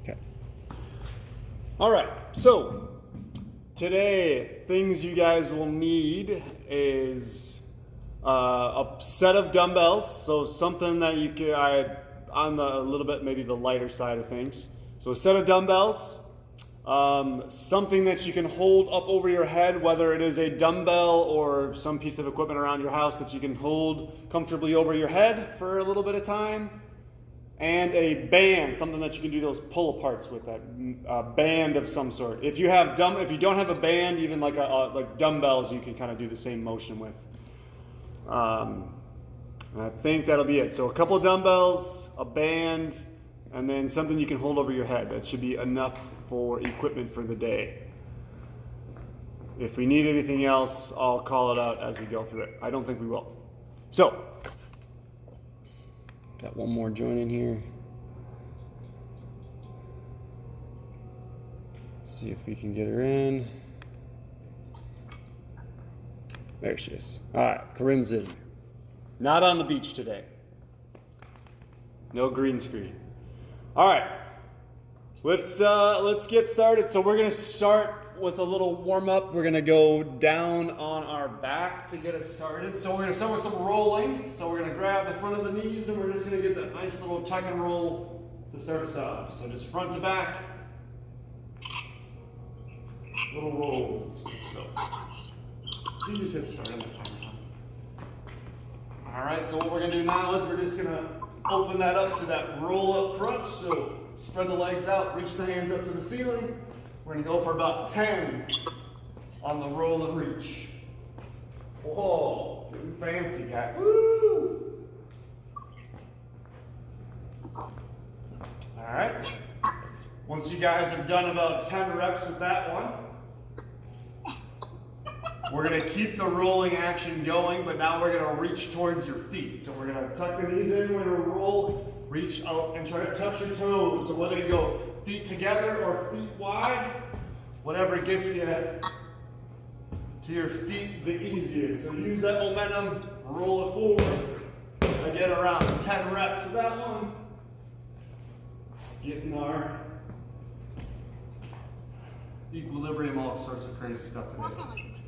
Okay. All right, so today, things you guys will need is a set of dumbbells, so something that you can, on a little bit maybe the lighter side of things. So a set of dumbbells, something that you can hold up over your head, whether it is a dumbbell or some piece of equipment around your house that you can hold comfortably over your head for a little bit of time, and a band, something that you can do those pull aparts with, that band of some sort. If you don't have a band, even like dumbbells, you can kind of do the same motion with. I think that'll be it. So a couple of dumbbells, a band, and then something you can hold over your head. That should be enough for equipment for the day. If we need anything else, I'll call it out as we go through it. I don't think we will. So, got one more joint in here. See if we can get her in. There she is. All right, Corinne's in. Not on the beach today. No green screen. All right, let's get started. So we're gonna start with a little warm up. We're gonna go down on our back to get us started. So we're gonna start with some rolling. So we're gonna grab the front of the knees and we're just gonna get that nice little tuck and roll to start us off. So just front to back, little rolls. So you just hit start on the timer. All right, so what we're gonna do now is we're just gonna open that up to that roll up crunch. So spread the legs out, reach the hands up to the ceiling. We're gonna go for about 10 on the roll and reach. Whoa, getting fancy, guys. Woo! All right. Once you guys have done about 10 reps with that one, we're gonna keep the rolling action going, but now we're gonna reach towards your feet. So we're gonna tuck the knees in, we're gonna roll, reach out and try to touch your toes. So whether you go feet together or feet wide, whatever gets you to your feet the easiest. So use that momentum, roll it forward. Again, around 10 reps with that one. Getting our equilibrium, all sorts of crazy stuff today.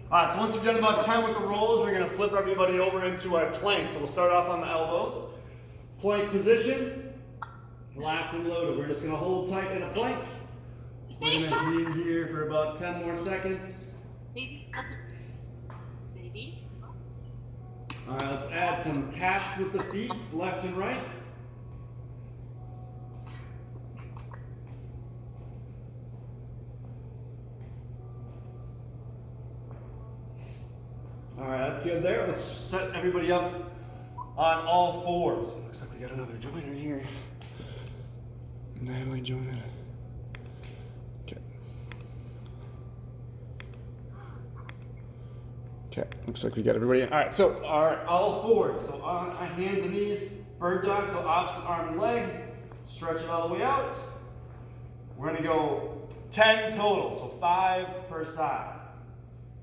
All right, so once you've done about 10 with the rolls, we're gonna flip everybody over into a plank. So we'll start off on the elbows. Plank position, locked and loaded. We're just gonna hold tight in a plank. We're gonna be in here for about 10 more seconds. All right, let's add some taps with the feet, left and right. All right, that's good there. Let's set everybody up on all fours. Looks like we got another joiner here. Natalie joining. Okay. Okay, looks like we got everybody in. All right, so all fours. So on hands and knees, bird dog, so opposite arm and leg. Stretch it all the way out. We're gonna go 10 total, so 5 per side.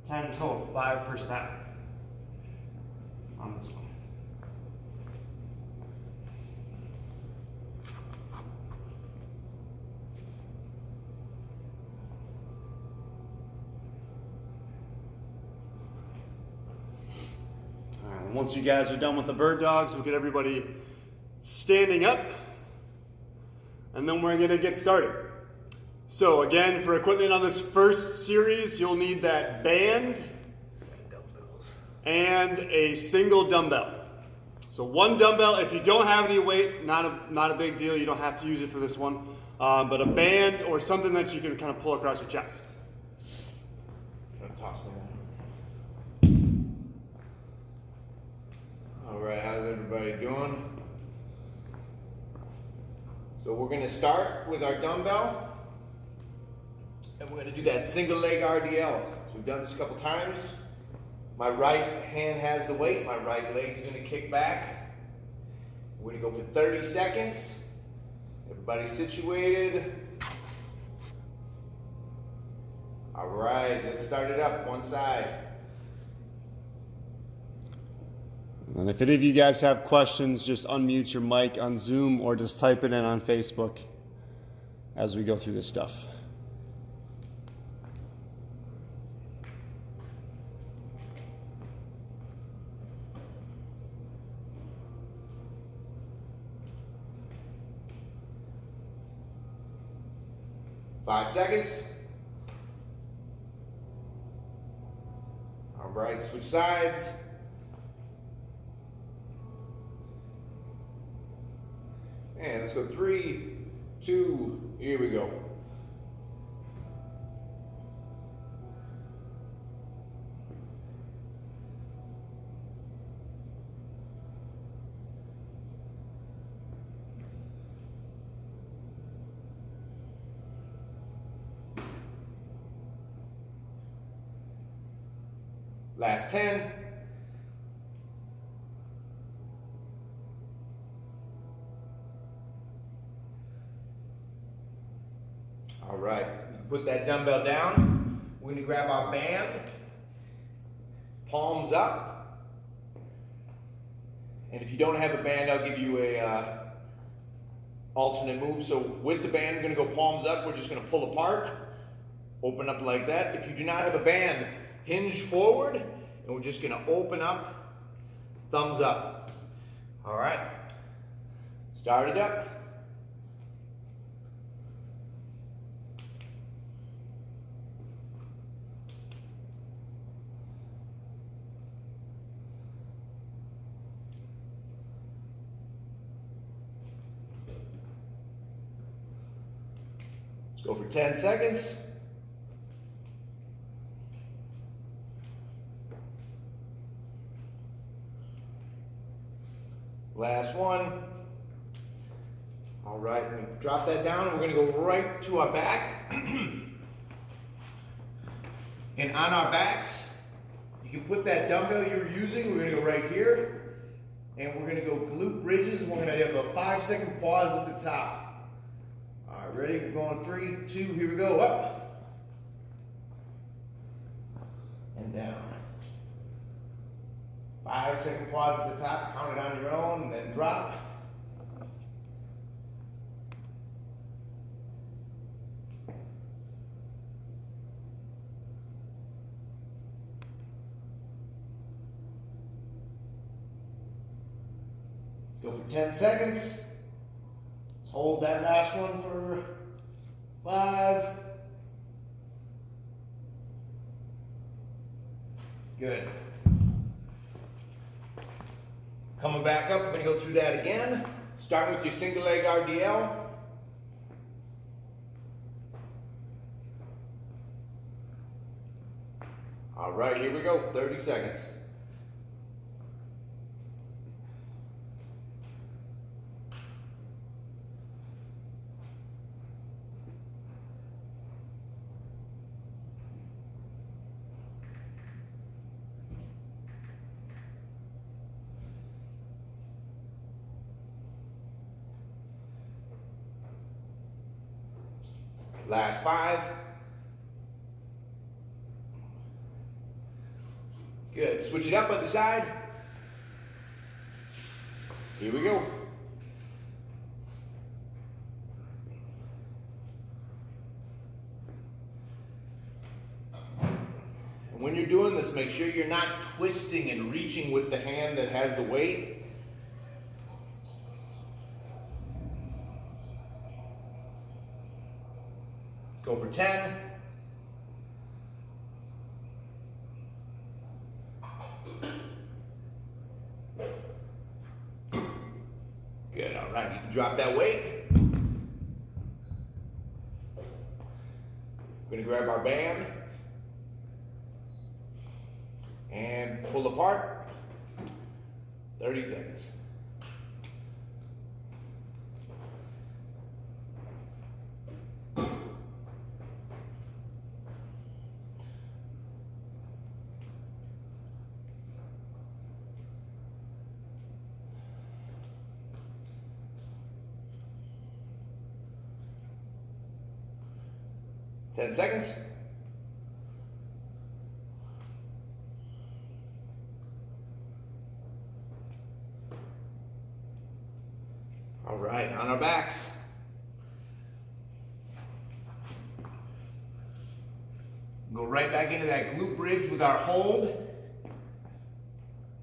10 total, 5 per side. On this one. All right, and once you guys are done with the bird dogs, we'll get everybody standing up, and then we're gonna get started. So again, for equipment on this first series, you'll need that band and a single dumbbell. So one dumbbell, if you don't have any weight, not a big deal. You don't have to use it for this one. But a band or something that you can kind of pull across your chest. Toss me that. All right, how's everybody doing? So we're gonna start with our dumbbell. And we're gonna do that single leg RDL. So we've done this a couple times. My right hand has the weight. My right leg is gonna kick back. We're gonna go for 30 seconds. Everybody situated. All right, let's start it up, one side. And if any of you guys have questions, just unmute your mic on Zoom or just type it in on Facebook. as we go through this stuff. Five seconds. All right, switch sides. And let's go 3, 2, here we go. Last 10. All right, put that dumbbell down. We're gonna grab our band, palms up. And if you don't have a band, I'll give you a alternate move. So with the band, we're gonna go palms up. We're just gonna pull apart, open up like that. If you do not have a band, hinge forward, and we're just gonna open up, thumbs up. All right, start it up. Let's go for 10 seconds. Last one. All right, we're gonna drop that down. We're gonna go right to our back. And on our backs, you can put that dumbbell you're using. We're gonna go right here. And we're gonna go glute bridges. We're gonna have a 5-second pause at the top. All right, ready? We're going 3, 2, here we go. Up. And down. 5-second pause at the top, count it on your own, and then drop. Let's go for 10 seconds. Let's hold that last one for 5. Good. Coming back up, we're going to go through that again. Starting with your single leg RDL. All right, here we go, 30 seconds. Last 5. Good. Switch it up on the side. Here we go. And when you're doing this, make sure you're not twisting and reaching with the hand that has the weight. Go for 10. Good, all right, you can drop that weight. We're gonna grab our band and pull apart, 30 seconds. Ten seconds. All right, on our backs. Go right back into that glute bridge with our hold.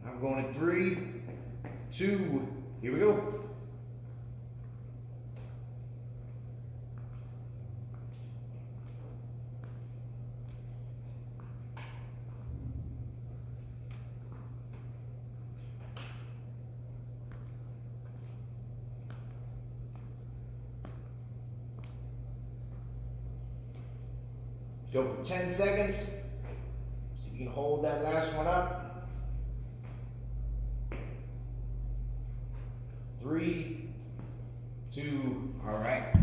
I'm going in 3, 2, here we go. Go for 10 seconds. So you can hold that last one up. 3, 2, all right.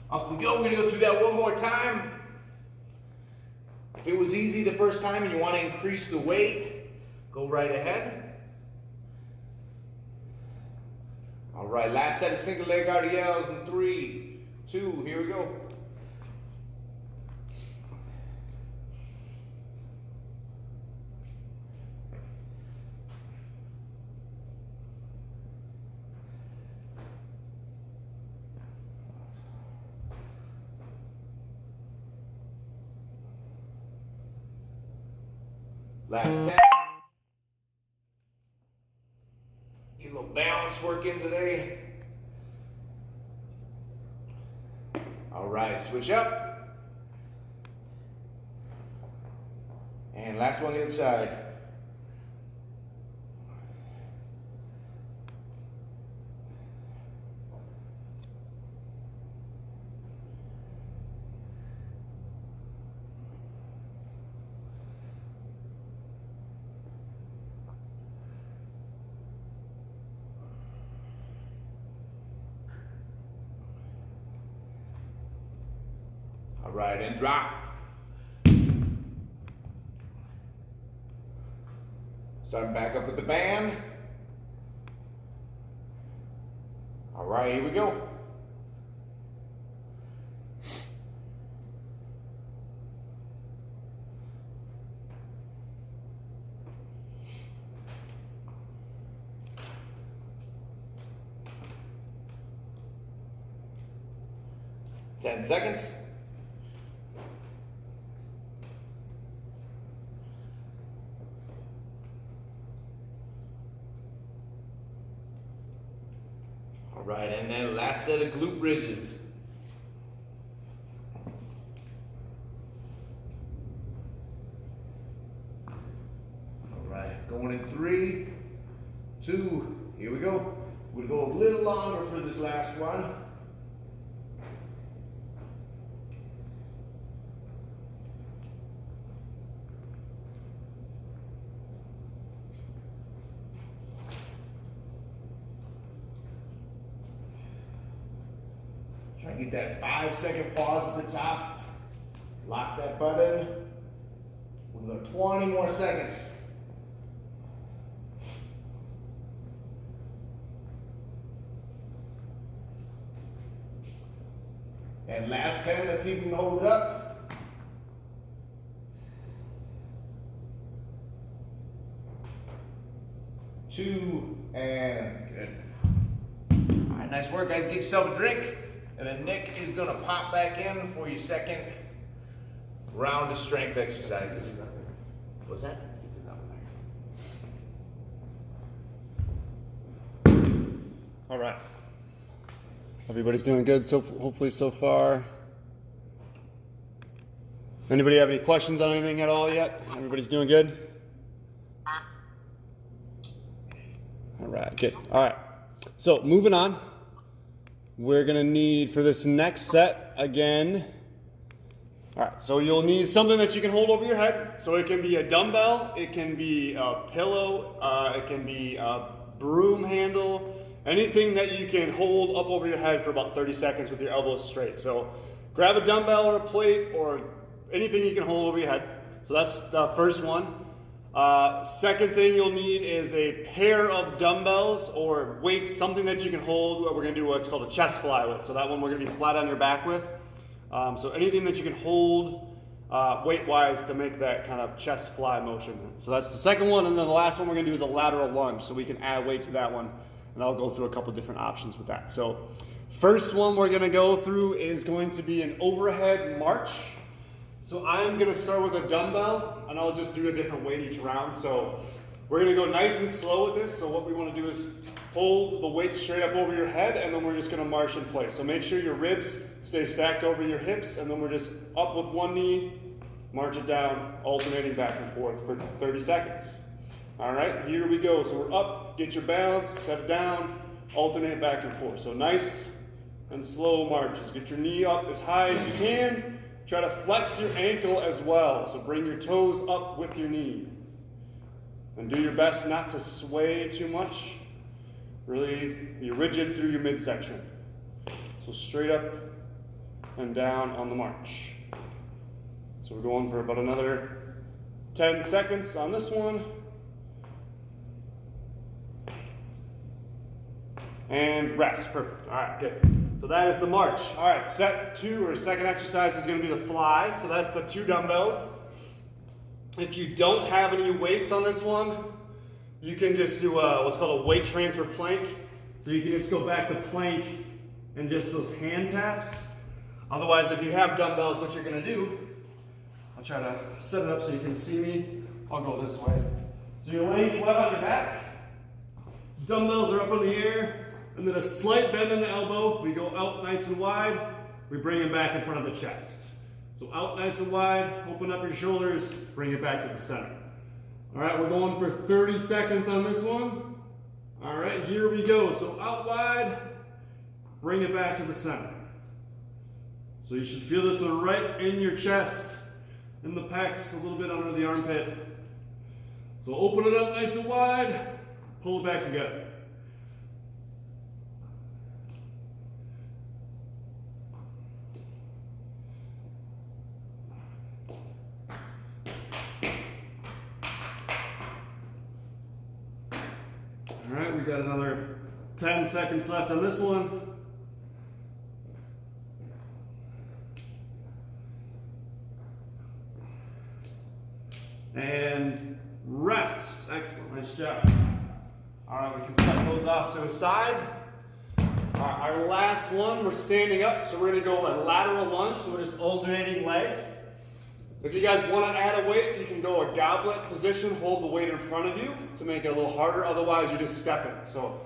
Up we go. We're gonna go through that one more time. If it was easy the first time and you want to increase the weight, go right ahead. All right, last set of single leg RDLs in 3, 2, here we go. Last 10. Get a little balance work in today. All right, switch up. And last one inside. All right, and drop. Starting back up with the band. All right, here we go. Ten seconds. All right, and then last set of glute bridges. All right, going in 3, 2, here we go. We'll go a little longer for this last one. Try and get that 5-second pause at the top. Lock that button. We'll go 20 more seconds. And last 10, let's see if we can hold it up. Two, and good. All right, nice work, guys. Get yourself a drink. And then Nick is gonna pop back in for your second round of strength exercises. What's that? All right. Everybody's doing good, so hopefully so far. Anybody have any questions on anything at all yet? Everybody's doing good? All right, good. All right. So moving on. We're gonna need for this next set again. All right, so you'll need something that you can hold over your head. So it can be a dumbbell, it can be a pillow, it can be a broom handle, anything that you can hold up over your head for about 30 seconds with your elbows straight. So grab a dumbbell or a plate or anything you can hold over your head. So that's the first one. Second thing you'll need is a pair of dumbbells or weights, something that you can hold. We're gonna do what's called a chest fly with. So that one we're gonna be flat on your back with. So anything that you can hold weight-wise to make that kind of chest fly motion. So that's the second one, and then the last one we're gonna do is a lateral lunge. So we can add weight to that one, and I'll go through a couple different options with that. So first one we're gonna go through is going to be an overhead march. So I'm gonna start with a dumbbell and I'll just do a different weight each round. So we're gonna go nice and slow with this. So what we wanna do is hold the weight straight up over your head and then we're just gonna march in place. So make sure your ribs stay stacked over your hips and then we're just up with one knee, march it down, alternating back and forth for 30 seconds. All right, here we go. So we're up, get your balance, set it down, alternate back and forth. So nice and slow marches. Get your knee up as high as you can. Try to flex your ankle as well. So bring your toes up with your knee. And do your best not to sway too much. Really be rigid through your midsection. So straight up and down on the march. So we're going for about another 10 seconds on this one. And rest, perfect. All right, good. So that is the march. All right, set 2 or second exercise is gonna be the fly. So that's the 2 dumbbells. If you don't have any weights on this one, you can just do what's called a weight transfer plank. So you can just go back to plank and just those hand taps. Otherwise, if you have dumbbells, what you're gonna do, I'll try to set it up so you can see me. I'll go this way. So you're laying flat on your back. Dumbbells are up in the air. And then a slight bend in the elbow. We go out nice and wide. We bring it back in front of the chest. So out nice and wide, open up your shoulders, bring it back to the center. All right, we're going for 30 seconds on this one. All right, here we go. So out wide, bring it back to the center. So you should feel this one right in your chest, in the pecs, a little bit under the armpit. So open it up nice and wide, pull it back together. All right, we got another 10 seconds left on this one. And rest. Excellent, nice job. All right, we can set those off to the side. All right, our last one, we're standing up, so we're gonna go a lateral lunge, so we're just alternating legs. If you guys want to add a weight, you can go a goblet position, hold the weight in front of you to make it a little harder, otherwise you're just stepping. So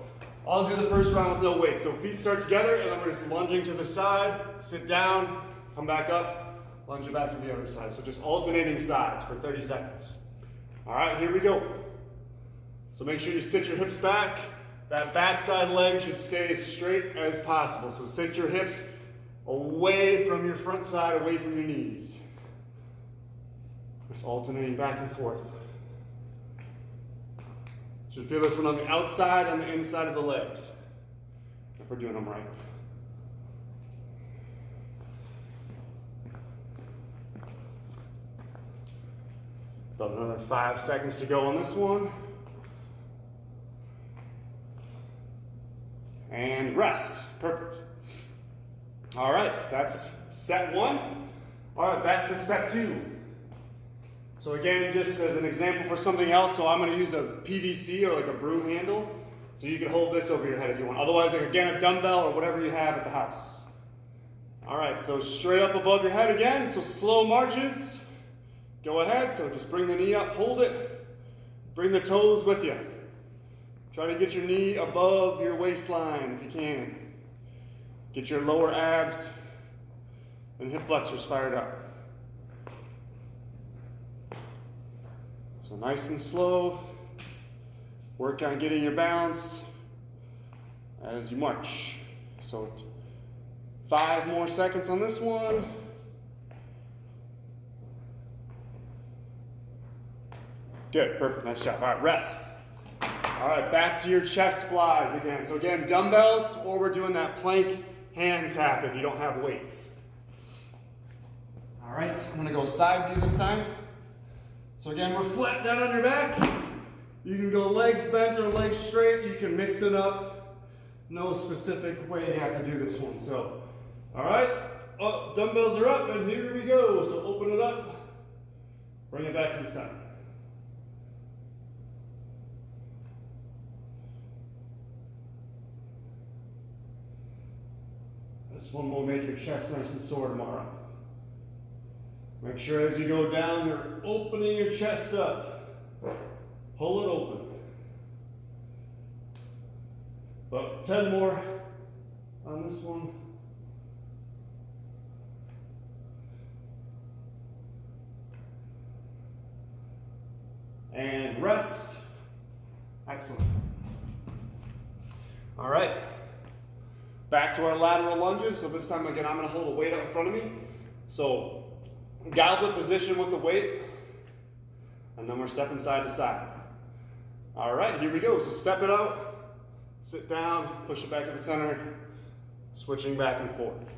I'll do the first round with no weight. So feet start together and then we're just lunging to the side, sit down, come back up, lunge it back to the other side. So just alternating sides for 30 seconds. All right, here we go. So make sure you sit your hips back. That backside leg should stay as straight as possible. So sit your hips away from your front side, away from your knees. Just alternating back and forth. Should feel this one on the outside and the inside of the legs, if we're doing them right. About another 5 seconds to go on this one. And rest, perfect. All right, that's set 1. All right, back to set 2. So again, just as an example for something else, so I'm going to use a PVC or like a broom handle. So you can hold this over your head if you want. Otherwise, like again, a dumbbell or whatever you have at the house. All right, so straight up above your head again. So slow marches. Go ahead, so just bring the knee up, hold it. Bring the toes with you. Try to get your knee above your waistline if you can. Get your lower abs and hip flexors fired up. So nice and slow, work on getting your balance as you march. So 5 more seconds on this one. Good, perfect, nice job. All right, rest. All right, back to your chest flies again. So again, dumbbells, or we're doing that plank hand tap if you don't have weights. All right, so I'm gonna go side view this time. So again, we're flat down on your back. You can go legs bent or legs straight. You can mix it up. No specific way you have to do this one. So, all right, dumbbells are up and here we go. So open it up, bring it back to the center. This one will make your chest nice and sore tomorrow. Make sure as you go down, you're opening your chest up. Pull it open. About 10 more on this one. And rest. Excellent. All right. Back to our lateral lunges. So this time again, I'm gonna hold a weight out in front of me. So goblet position with the weight. And then we're stepping side to side. All right, here we go. So step it out, sit down, push it back to the center, switching back and forth.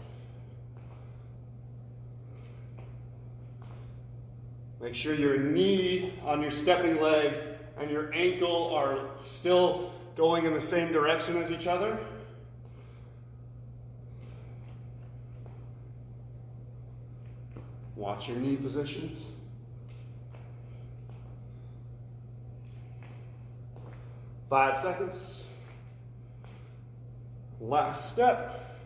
Make sure your knee on your stepping leg and your ankle are still going in the same direction as each other. Watch your knee positions. Five seconds. Last step.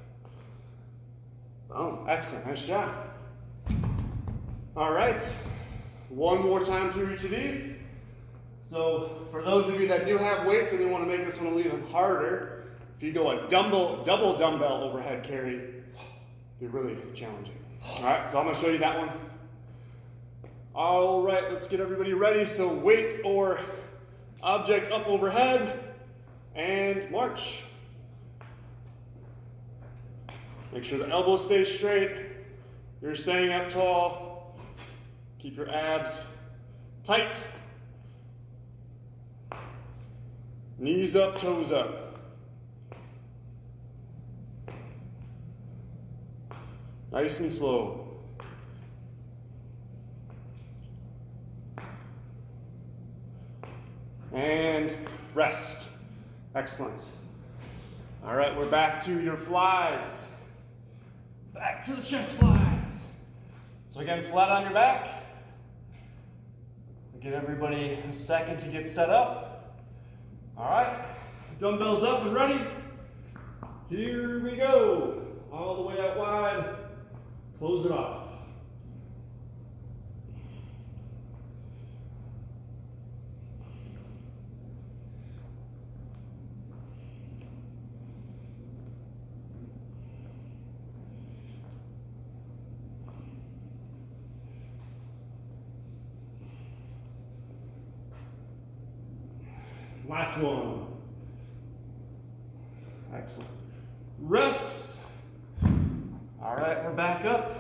Oh, excellent. Nice job. All right. One more time through each of these. So for those of you that do have weights and you want to make this one a little even harder, if you go a double dumbbell overhead carry, it'd be really challenging. All right, so I'm going to show you that one. All right, let's get everybody ready. So weight or object up overhead and march. Make sure the elbows stay straight. You're staying up tall. Keep your abs tight. Knees up, toes up. Nice and slow. And rest. Excellent. All right, we're back to your flies. Back to the chest flies. So again, flat on your back. Give everybody a second to get set up. All right, dumbbells up and ready. Here we go. All the way out wide. Close it off. Last one. Excellent. Rest. All right, we're back up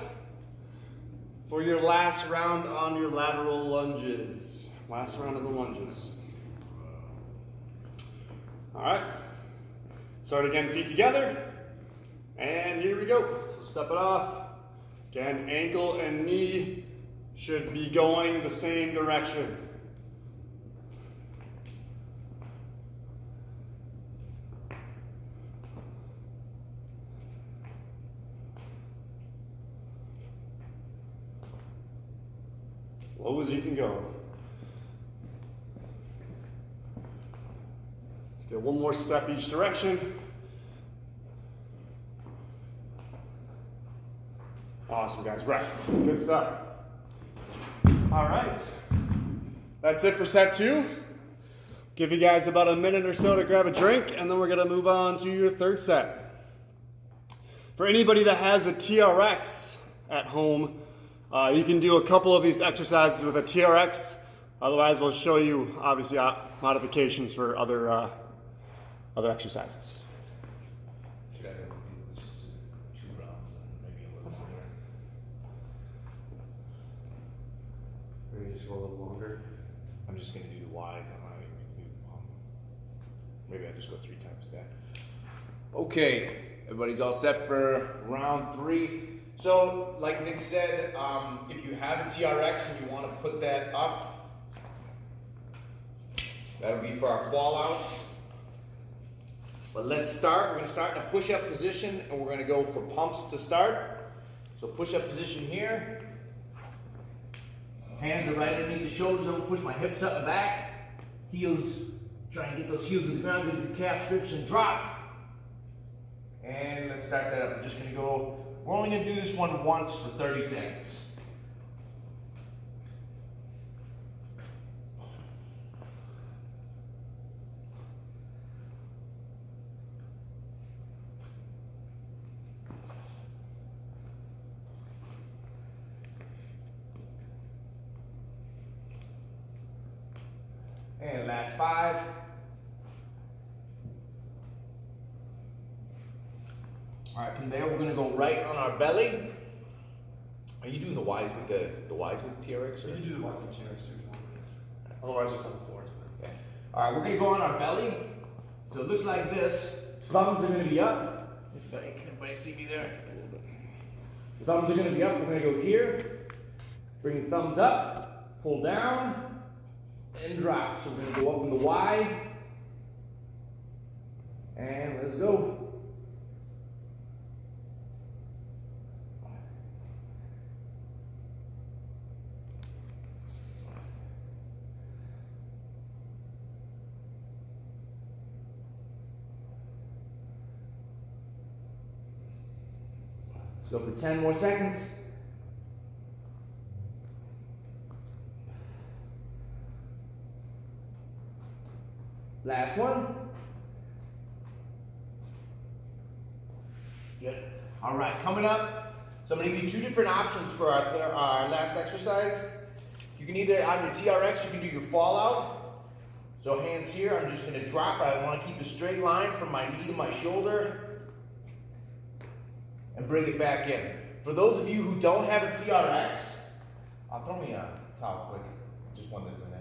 for your last round on your lateral lunges. Last round of the lunges. All right. Start again, feet together. And here we go. So step it off. Again, ankle and knee should be going the same direction. Low as you can go. Let's get one more step each direction. Awesome, guys. Rest. Good stuff. All right. That's it for set 2. Give you guys about a minute or so to grab a drink, and then we're going to move on to your third set. For anybody that has a TRX at home, you can do a couple of these exercises with a TRX. Otherwise, we'll show you, obviously, modifications for other exercises. Should I do this 2 rounds and maybe a little longer? Maybe just go a little longer. I'm just going to do the Ys. I'm not even going to do maybe I just go 3 times that. Okay, everybody's all set for round 3. So, like Nick said, if you have a TRX and you want to put that up, that'll be for our fallouts. But let's start. We're going to start in a push-up position, and we're going to go for pumps to start. So push-up position here. Hands are right underneath the shoulders. I'm going to push my hips up and back. Heels, try and get those heels to the ground. Get your calf strips and drop. And let's start that up. We're just going to go. We're only going to do this one once for 30 seconds. And last 5. All right, from there we're gonna go right on our belly. Are you doing the Y's with the Y's with TRX? Or? You can do the ones in TRX too. Otherwise, just on the floor. Okay. All right, we're gonna go on our belly. So it looks like this. Thumbs are gonna be up. Can everybody see me there? Thumbs are gonna be up. We're gonna go here. Bring thumbs up, pull down, and drop. So we're gonna go up in the Y. And let's go. Let's go for 10 more seconds. Last one. Good. All right, coming up. So I'm going to give you 2 different options for our last exercise. You can either, on your TRX, you can do your fallout. So hands here, I'm just going to drop. I want to keep a straight line from my knee to my shoulder. And bring it back in. For those of you who don't have a TRX, throw me a towel quick. Just one that's in there.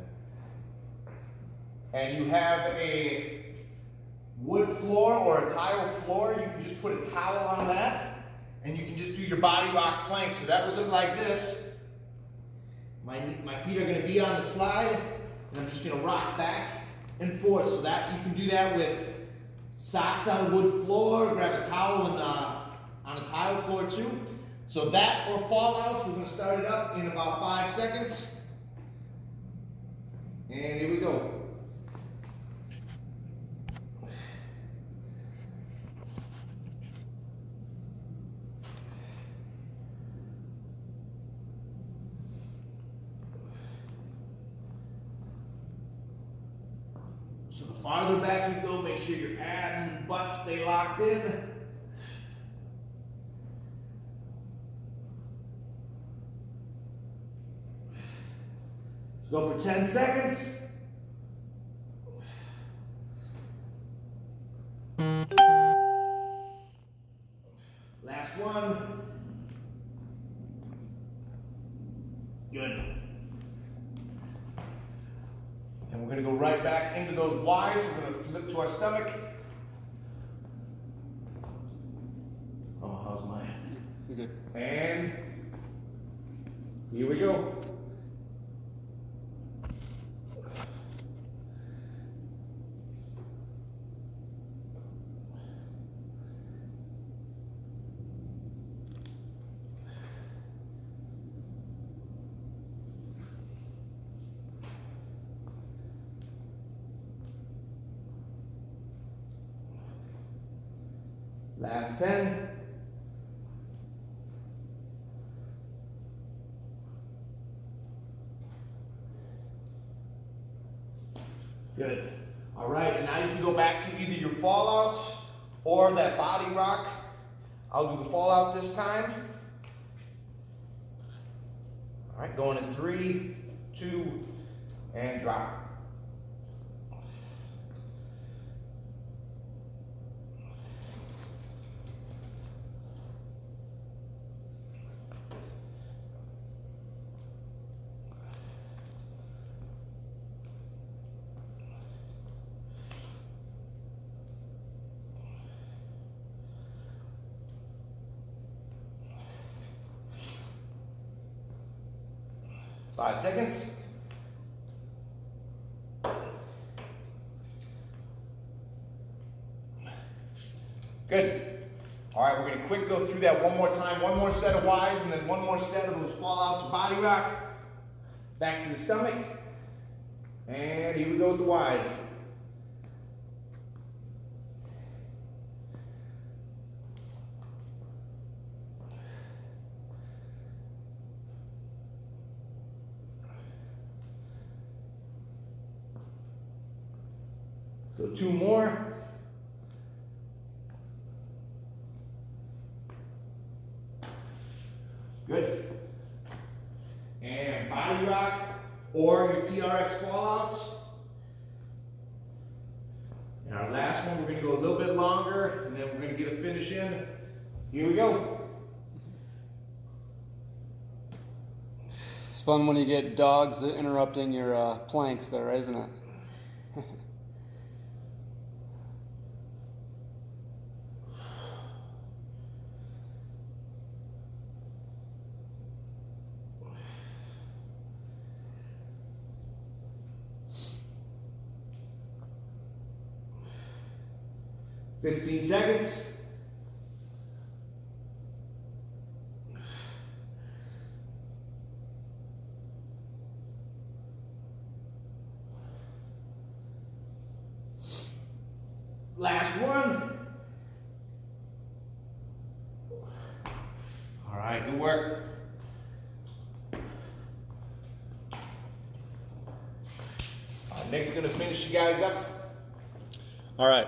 And you have a wood floor or a tile floor, you can just put a towel on that, and you can just do your body rock plank. So that would look like this. My feet are going to be on the slide, and I'm just going to rock back and forth. So that you can do that with socks on a wood floor, grab a towel and on a tile floor too. So that or fallouts, we're going to start it up in about 5 seconds. And here we go. So the farther back you go, make sure your abs and butt stay locked in. Go for 10 seconds. Last one. Good. And we're going to go right back into those Y's. So we're going to flip to our stomach. Oh, how's my hand? You're good. And here we go. Last 10. Good. All right, and now you can go back to either your fallouts or that body rock. I'll do the fallout this time. All right, going in 3, 2, and drop. Five seconds. Good. All right, we're going to quick go through that one more time. One more set of Y's and then one more set of those fallouts, body rock. Back to the stomach. And here we go with the Y's. So 2 more. Good. And body rock or your TRX fallouts. last one, we're gonna go a little bit longer, and then we're gonna get a finish in. Here we go. It's fun when you get dogs interrupting your planks there, isn't it? $15 seconds. Last one. All right, good work. Nick's gonna finish you guys up. All right,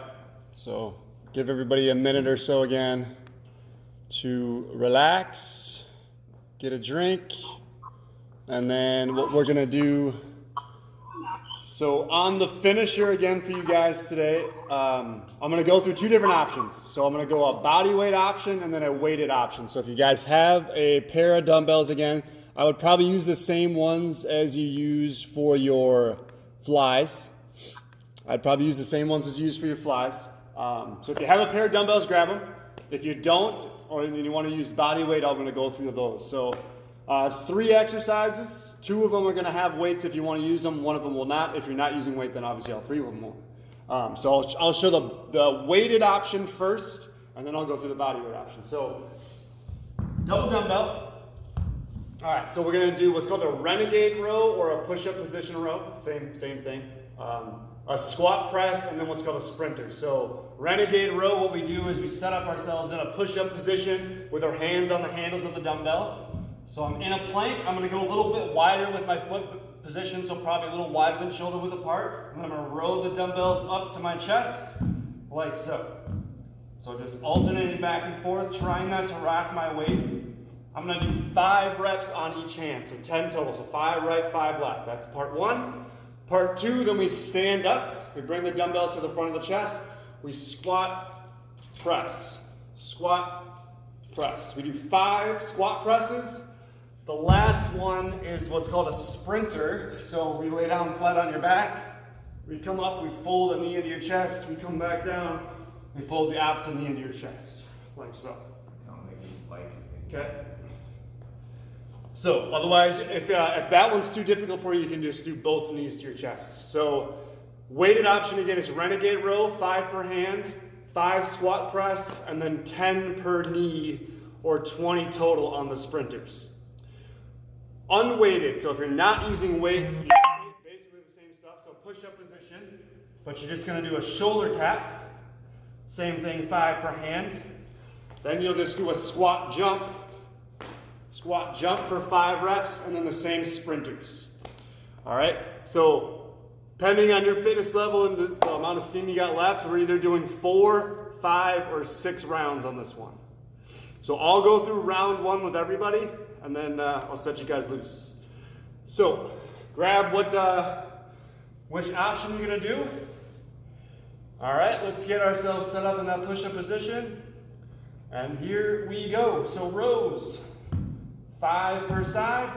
so give everybody a minute or so again to relax, get a drink, and then what we're gonna do. So on the finisher again for you guys today, I'm gonna go through two different options. So I'm gonna go a body weight option and then a weighted option. So if you guys have a pair of dumbbells again, I would probably use the same ones as you use for your flies. I'd probably use the same ones as you use for your flies. So if you have a pair of dumbbells, grab them. If you don't, or you want to use body weight, I'm gonna go through those. So it's 3 exercises. 2 of them are going to have weights if you want to use them. 1 of them will not. If you're not using weight, then obviously all 3 of them won't. So I'll show the weighted option first, and then I'll go through the body weight option. So double dumbbell. All right, so we're going to do what's called a renegade row or a push-up position row. Same thing. A squat press, and then what's called a sprinter. So renegade row, what we do is we set up ourselves in a push-up position with our hands on the handles of the dumbbell. So I'm in a plank. I'm going to go a little bit wider with my foot position, so probably a little wider than shoulder width apart. And I'm going to row the dumbbells up to my chest, like so. So just alternating back and forth, trying not to rock my weight. I'm going to do 5 reps on each hand, so 10 total. So 5 right, 5 left. That's part 1. Part 2, then we stand up. We bring the dumbbells to the front of the chest. We squat, press, squat, press. We do 5 squat presses. The last one is what's called a sprinter. So we lay down flat on your back. We come up, we fold a knee into your chest. We come back down, we fold the opposite knee into your chest, like so. Okay. So otherwise, if that one's too difficult for you, you can just do both knees to your chest. So weighted option again is renegade row, 5 per hand, 5 squat press, and then 10 per knee, or 20 total on the sprinters. Unweighted, so if you're not using weight, you do basically the same stuff. So push-up position, but you're just going to do a shoulder tap. Same thing, 5 per hand. Then you'll just do a squat jump. Squat jump for 5 reps, and then the same sprinters. All right, so depending on your fitness level and the amount of steam you got left, we're either doing 4, 5, or 6 rounds on this one. So I'll go through round 1 with everybody, and then I'll set you guys loose. So grab which option you're gonna do. All right, let's get ourselves set up in that push-up position. And here we go. So rows, 5 per side.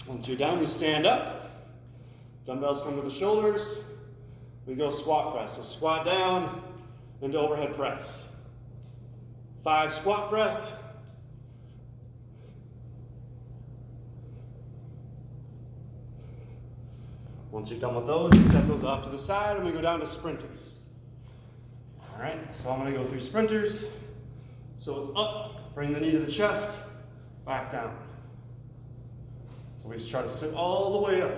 Once you're done, we stand up. Dumbbells come to the shoulders. We go squat press. So squat down into overhead press. 5 squat press. Once you're done with those, you set those off to the side and we go down to sprinters. All right, so I'm gonna go through sprinters. So it's up, bring the knee to the chest, back down. So we just try to sit all the way up.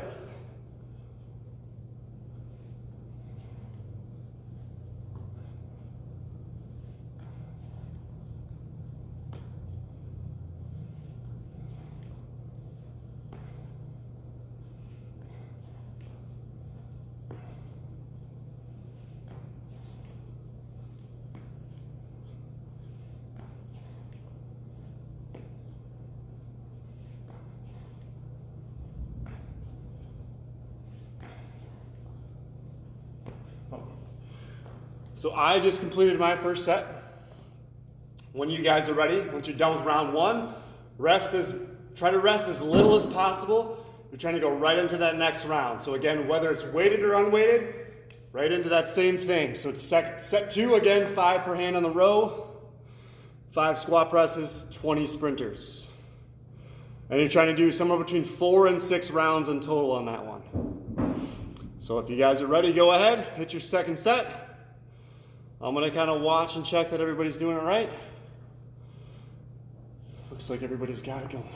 So I just completed my first set. When you guys are ready, once you're done with round one, try to rest as little as possible. You're trying to go right into that next round. So again, whether it's weighted or unweighted, right into that same thing. So it's set two, again, 5 per hand on the row, 5 squat presses, 20 sprinters. And you're trying to do somewhere between 4 and 6 rounds in total on that one. So if you guys are ready, go ahead, hit your second set. I'm gonna kind of watch and check that everybody's doing it right. Looks like everybody's got it going.